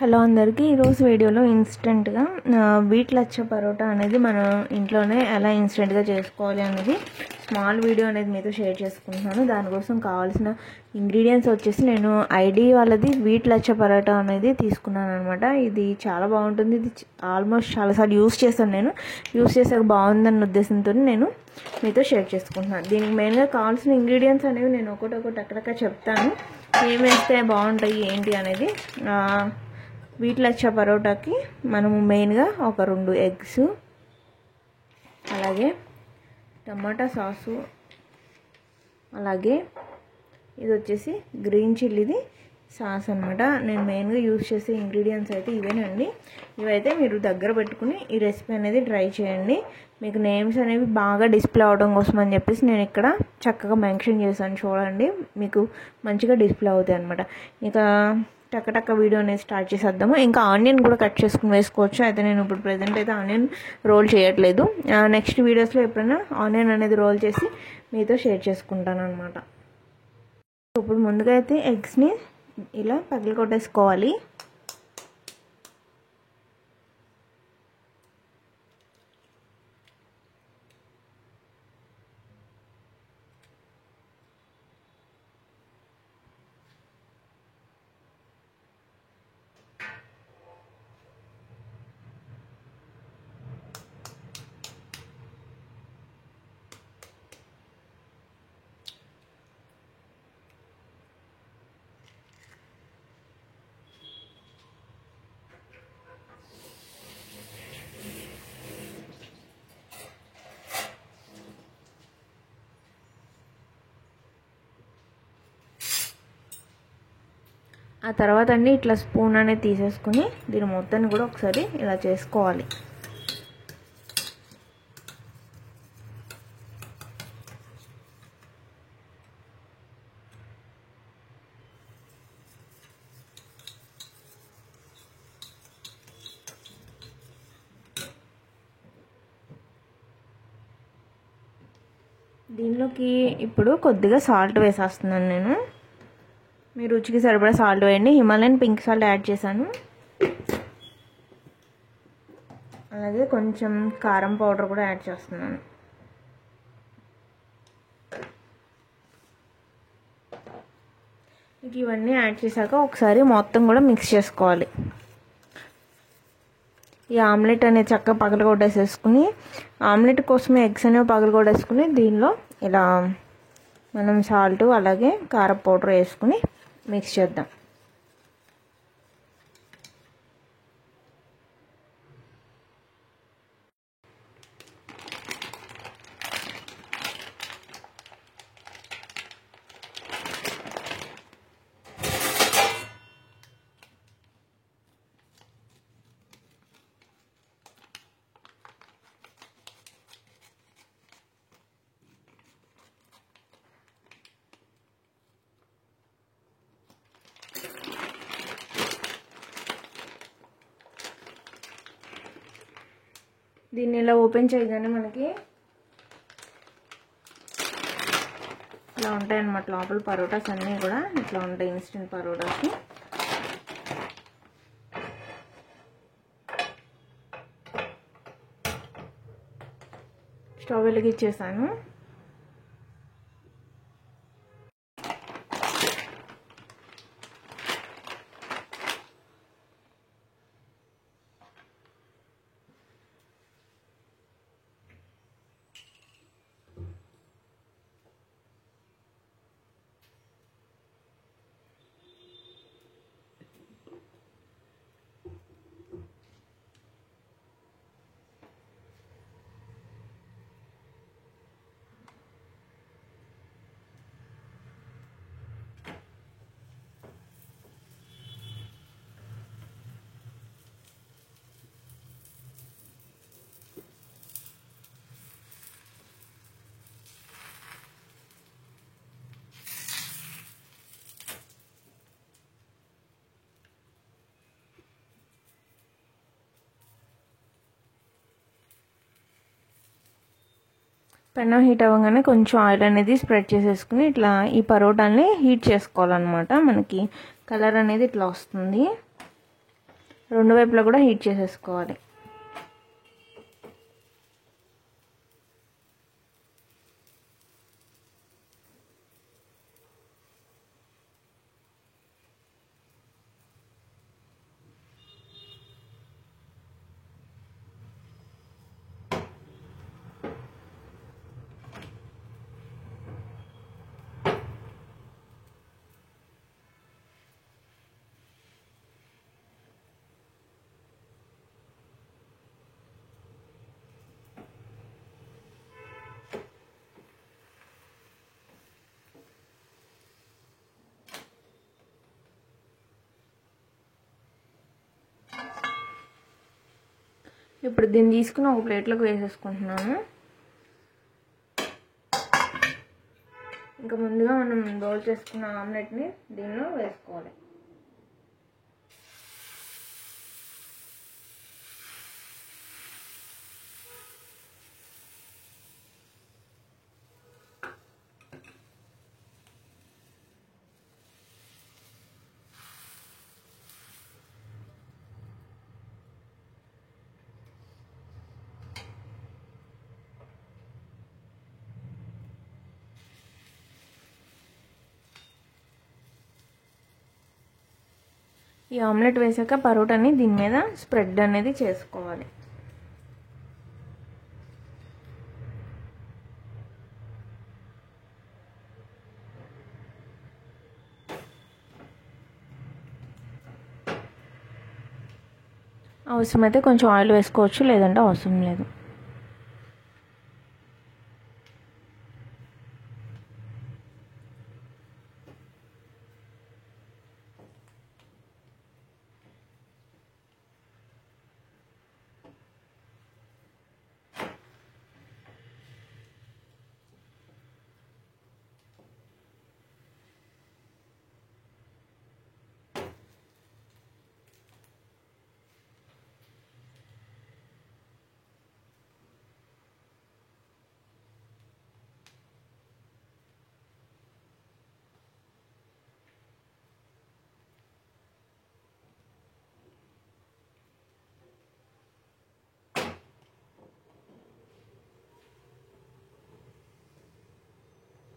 Hello అందరికీ ఈరోజు వీడియోలో ఇన్స్టెంట్గా వీట్ లచ్చ పరోటా అనేది మన ఇంట్లోనే ఎలా ఇన్స్టెంట్గా చేసుకోవాలి అనేది స్మాల్ వీడియో అనేది మీతో షేర్ చేసుకుంటున్నాను. దానికోసం కావాల్సిన ఇంగ్రీడియంట్స్ వచ్చేసి నేను ఐడి వాళ్ళది వీట్ లచ్చ పరోటా అనేది తీసుకున్నాను అనమాట. ఇది చాలా బాగుంటుంది. ఇది ఆల్మోస్ట్ చాలాసార్లు యూస్ చేశాను. నేను యూస్ చేసాక బాగుందన్న ఉద్దేశంతో నేను మీతో షేర్ చేసుకుంటున్నాను. దీనికి మెయిన్గా కావాల్సిన ఇంగ్రీడియంట్స్ అనేవి నేను ఒకటి అక్కడక్కడ చెప్తాను, ఏం వేస్తే బాగుంటాయి ఏంటి అనేది. వీట్ లచ్చ పరోటాకి మనము మెయిన్గా ఒక 2 ఎగ్స్, అలాగే టమాటా సాసు, అలాగే ఇది వచ్చేసి గ్రీన్ చిల్లీది సాస్ అనమాట. నేను మెయిన్గా యూజ్ చేసే ఇంగ్రీడియంట్స్ అయితే ఇవేనండి. ఇవైతే మీరు దగ్గర పెట్టుకుని ఈ రెసిపీ అనేది ట్రై చేయండి. మీకు నేమ్స్ అనేవి బాగా డిస్ప్లే అవడం కోసం అని చెప్పేసి నేను ఇక్కడ చక్కగా మెన్షన్ చేశాను. చూడండి, మీకు మంచిగా డిస్ప్లే అవుతాయి అనమాట. ఇక టక్క వీడియో అనేది స్టార్ట్ చేసేద్దాము. ఇంకా ఆనియన్ కూడా కట్ చేసుకుని వేసుకోవచ్చు. అయితే నేను ఇప్పుడు ప్రెజెంట్ అయితే ఆనియన్ రోల్ చేయట్లేదు. నెక్స్ట్ వీడియోస్లో ఎప్పుడైనా ఆనియన్ అనేది రోల్ చేసి మీతో షేర్ చేసుకుంటాను అనమాట. ఇప్పుడు ముందుగా అయితే ఎగ్స్ని ఇలా పగిలి కొట్టేసుకోవాలి. ఆ తర్వాత అండి ఇట్లా స్పూన్ అనేది తీసేసుకుని దీని మొత్తాన్ని కూడా ఒకసారి ఇలా చేసుకోవాలి. దీనిలోకి ఇప్పుడు కొద్దిగా సాల్ట్ వేసేస్తున్నాను నేను. మీ రుచికి సరిపడా సాల్ట్ వేయండి. హిమాలయన్ పింక్ సాల్ట్ యాడ్ చేశాను. అలాగే కొంచెం కారం పౌడర్ కూడా యాడ్ చేస్తున్నాను. ఇవన్నీ యాడ్ చేశాక ఒకసారి మొత్తం కూడా మిక్స్ చేసుకోవాలి. ఈ ఆమ్లెట్ అనేది చక్కగా పగలగొట్టేసేసుకుని, ఆమ్లెట్ కోసమే ఎగ్స్ అనేవి పగలగొట్టేసుకుని దీనిలో ఇలా మనం సాల్ట్ అలాగే కారం పౌడర్ వేసుకుని మిక్స్ చేద్దాం. దీన్ని ఇలా ఓపెన్ చేయగానే మనకి ఇలా ఉంటాయన్నమాట. లోపల పరోటాస్ అన్నీ కూడా ఇట్లా ఉంటాయి, ఇన్స్టెంట్ పరోటాస్. స్టవ్ వెలిగించేసాను. పెనం హీట్ అవ్వగానే కొంచెం ఆయిల్ అనేది స్ప్రెడ్ చేసేసుకుని ఇట్లా ఈ పరోటాని హీట్ చేసుకోవాలన్నమాట. మనకి కలర్ అనేది ఇట్లా వస్తుంది. రెండు వైపులా కూడా హీట్ చేసేసుకోవాలి. ఇప్పుడు దీన్ని తీసుకుని ఒక ప్లేట్లోకి వేసేసుకుంటున్నాను. ఇంకా ముందుగా మనం రోల్ చేసుకున్న ఆమ్లెట్ని దీనిలో వేసుకోవాలి. ఈ ఆమ్లెట్ వేసాక పరోటాని దీని మీద స్ప్రెడ్ అనేది చేసుకోవాలి. అవసరమైతే కొంచెం ఆయిల్ వేసుకోవచ్చు, లేదంటే అవసరం లేదు.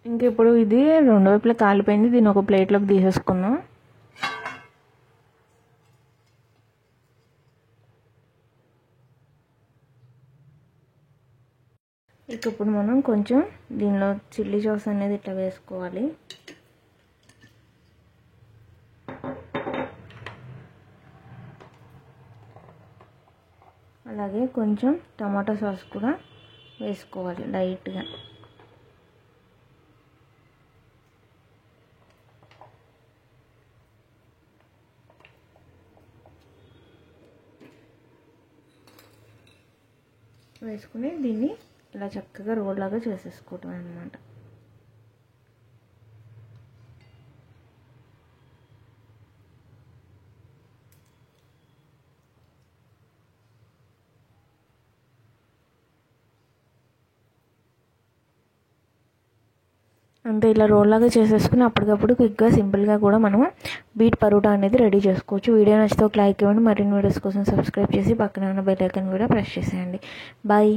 ఇంక ఇప్పుడు ఇది రెండు వైపులా కాలిపోయింది. దీన్ని ఒక ప్లేట్లోకి తీసేసుకుందాం. ఇక ఇప్పుడు మనం కొంచెం దీనిలో చిల్లీ సాస్ అనేది ఇట్లా వేసుకోవాలి. అలాగే కొంచెం టమాటా సాస్ కూడా వేసుకోవాలి లైట్గా. వేసుకుని దీన్ని ఇలా చక్కగా రోల్ లాగా చేసేసుకోవటం అన్నమాట. అంతే, ఇలా రోల్ లాగా చేసేసుకుని అప్పటికప్పుడు క్విక్గా సింపుల్గా కూడా మనం బీట్ పరోటా అనేది రెడీ చేసుకోవచ్చు. వీడియో నచ్చితే ఒక లైక్ ఇవ్వండి. మరిన్ని వీడియోస్ కోసం సబ్స్క్రైబ్ చేసి పక్కన ఉన్న బెల్ ఐకాన్ కూడా ప్రెస్ చేసేయండి. బాయ్.